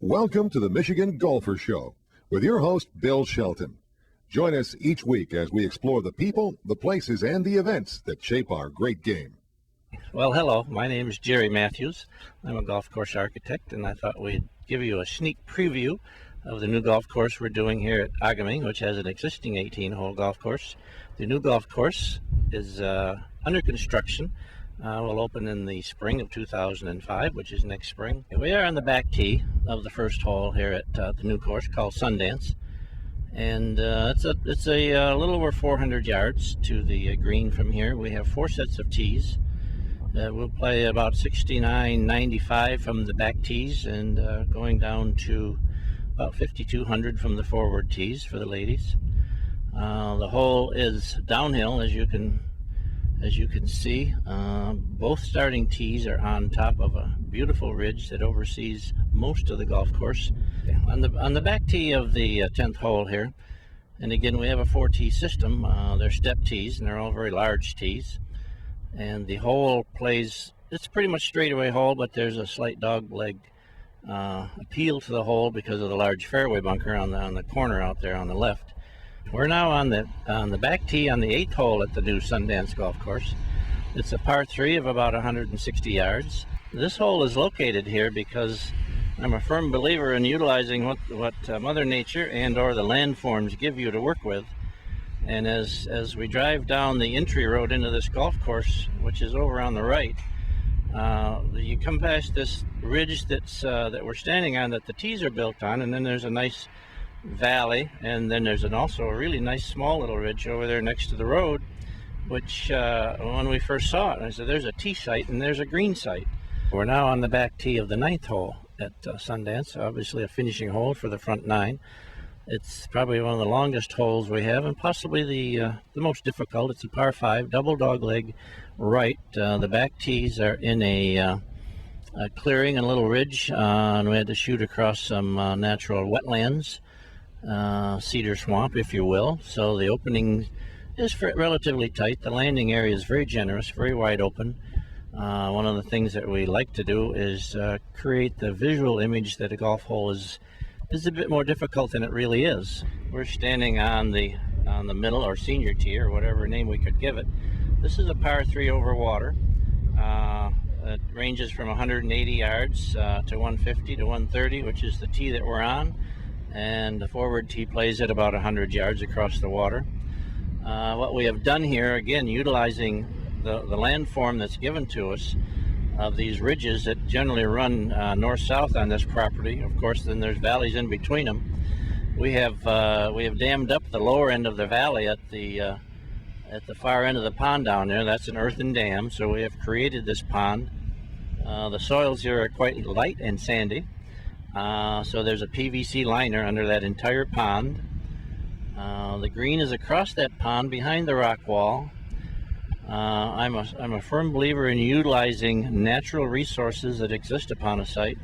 Welcome to the Michigan Golfer Show with your host, Bill Shelton. Join us each week as we explore the people, the places, and the events that shape our great game. Well, hello. My name is Jerry Matthews. I'm a golf course architect, and I thought we'd give you a sneak preview of the new golf course we're doing here at A-Ga-Ming, which has an existing 18-hole golf course. The new golf course is under construction. Will open in the spring of 2005, which is next spring. We are on the back tee of the first hole here at the new course called Sundance, and it's a little over 400 yards to the green from here. We have 4 sets of tees. We'll play about 69.95 from the back tees and going down to about 5,200 from the forward tees for the ladies. The hole is downhill, as you can see. Both starting tees are on top of a beautiful ridge that oversees most of the golf course. On the back tee of the 10th hole here, and again we have a 4-tee system. They're step tees, and they're all very large tees. And the hole plays, it's pretty much straightaway hole, but there's a slight dog leg appeal to the hole because of the large fairway bunker on the corner out there on the left. We're now on the back tee on the 8th hole at the new Sundance golf course. It's a par 3 of about 160 yards. This hole is located here because I'm a firm believer in utilizing what Mother Nature and or the landforms give you to work with. And as we drive down the entry road into this golf course, which is over on the right, you come past this ridge that we're standing on, that the tees are built on, and then there's a nice valley, and then there's also a really nice small little ridge over there next to the road, which when we first saw it, I said there's a tee site and there's a green site. We're now on the back tee of the 9th hole at Sundance, obviously a finishing hole for the front 9. It's probably one of the longest holes we have, and possibly the most difficult. It's a par 5, double dog leg right. The back tees are in a clearing, a little ridge, and we had to shoot across some natural wetlands, cedar swamp, if you will. So the opening is relatively tight. The landing area is very generous, very wide open. One of the things that we like to do is create the visual image that a golf hole is a bit more difficult than it really is. We're standing on the middle, or senior tee, or whatever name we could give it. This is a par 3 over water. It ranges from 180 yards to 150 to 130, which is the tee that we're on, and the forward tee plays at about 100 yards across the water. What we have done here, again, utilizing the landform that's given to us of these ridges that generally run north-south on this property. Of course, then there's valleys in between them. We have dammed up the lower end of the valley at the far end of the pond down there. That's an earthen dam, so we have created this pond. The soils here are quite light and sandy, so there's a PVC liner under that entire pond. The green is across that pond behind the rock wall. I'm a firm believer in utilizing natural resources that exist upon a site.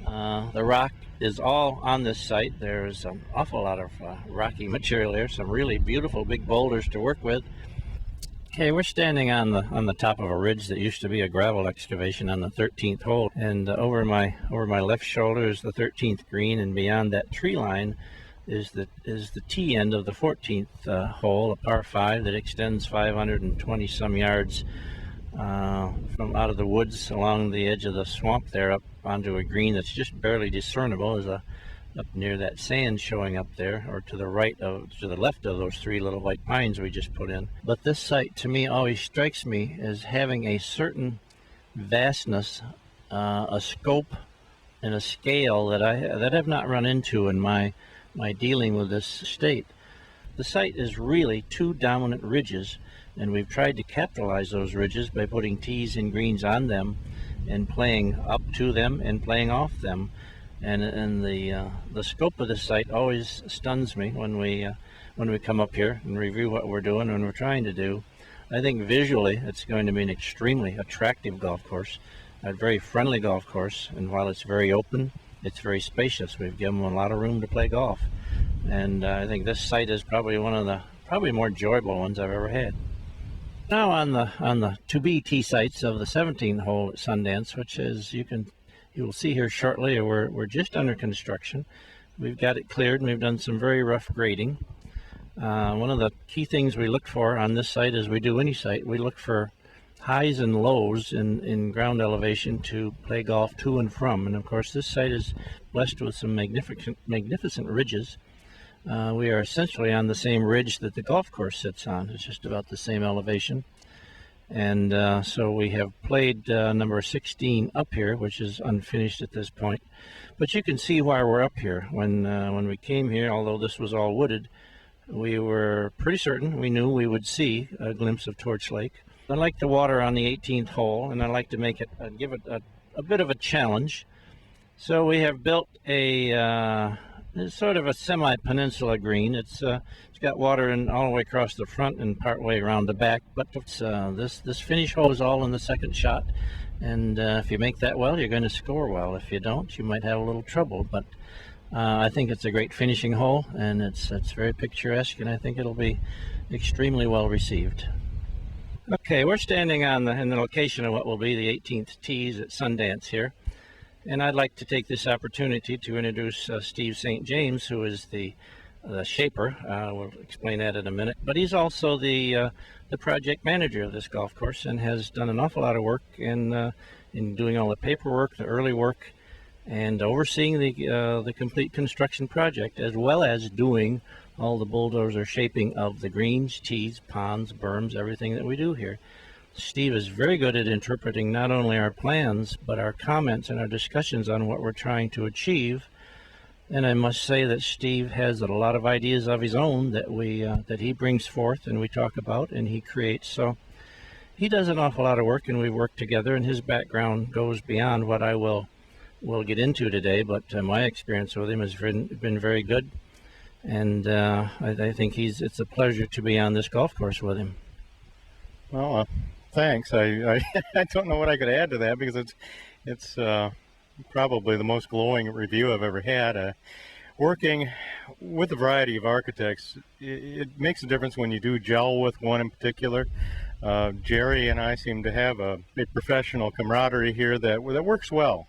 The rock is all on this site. There's an awful lot of rocky material here, some really beautiful big boulders to work with. Okay, we're standing on the top of a ridge that used to be a gravel excavation on the 13th hole, and over my left shoulder is the 13th green, and beyond that tree line is the tee end of the 14th hole, a par 5 that extends 520 some yards from out of the woods along the edge of the swamp there up onto a green that's just barely discernible as up near that sand showing up there, or to the left of those 3 little white pines we just put in. But this site to me always strikes me as having a certain vastness, a scope and a scale that I've not run into in my dealing with this state. The site is really 2 dominant ridges, and we've tried to capitalize those ridges by putting tees and greens on them and playing up to them and playing off them. And the scope of the site always stuns me when we come up here and review what we're doing and we're trying to do. I think visually it's going to be an extremely attractive golf course, a very friendly golf course, and while it's very open, it's very spacious. We've given them a lot of room to play golf, and I think this site is probably one of the more enjoyable ones I've ever had. Now on the to-be tee sites of the 17th hole at Sundance, which is, you You will see here shortly we're just under construction. We've got it cleared and we've done some very rough grading. One of the key things we look for on this site, as we do any site, we look for highs and lows in ground elevation to play golf to and from. And of course this site is blessed with some magnificent ridges. We are essentially on the same ridge that the golf course sits on. It's just about the same elevation. And so we have played number 16 up here, which is unfinished at this point. But you can see why we're up here. When we came here, although this was all wooded, we were pretty certain, we knew we would see a glimpse of Torch Lake. I like the water on the 18th hole, and I like to make it, give it a bit of a challenge. So we have built a sort of a semi-peninsula green. It's got water all the way across the front and part way around the back. But this finish hole is all in the second shot, and if you make that well, you're going to score well. If you don't, you might have a little trouble. But I think it's a great finishing hole, and it's very picturesque, and I think it'll be extremely well received. Okay, we're standing in the location of what will be the 18th tees at Sundance here. And I'd like to take this opportunity to introduce Steve St. James, who is the shaper. We'll explain that in a minute. But he's also the project manager of this golf course and has done an awful lot of work in doing all the paperwork, the early work, and overseeing the complete construction project, as well as doing all the bulldozer shaping of the greens, tees, ponds, berms, everything that we do here. Steve is very good at interpreting not only our plans, but our comments and our discussions on what we're trying to achieve. And I must say that Steve has a lot of ideas of his own that he brings forth and we talk about and he creates. So he does an awful lot of work, and we work together, and his background goes beyond what I will get into today, but my experience with him has been very good. And I think it's a pleasure to be on this golf course with him. Well, thanks. I don't know what I could add to that, because it's probably the most glowing review I've ever had. Working with a variety of architects, it makes a difference when you do gel with one in particular. Jerry and I seem to have a professional camaraderie here that works well.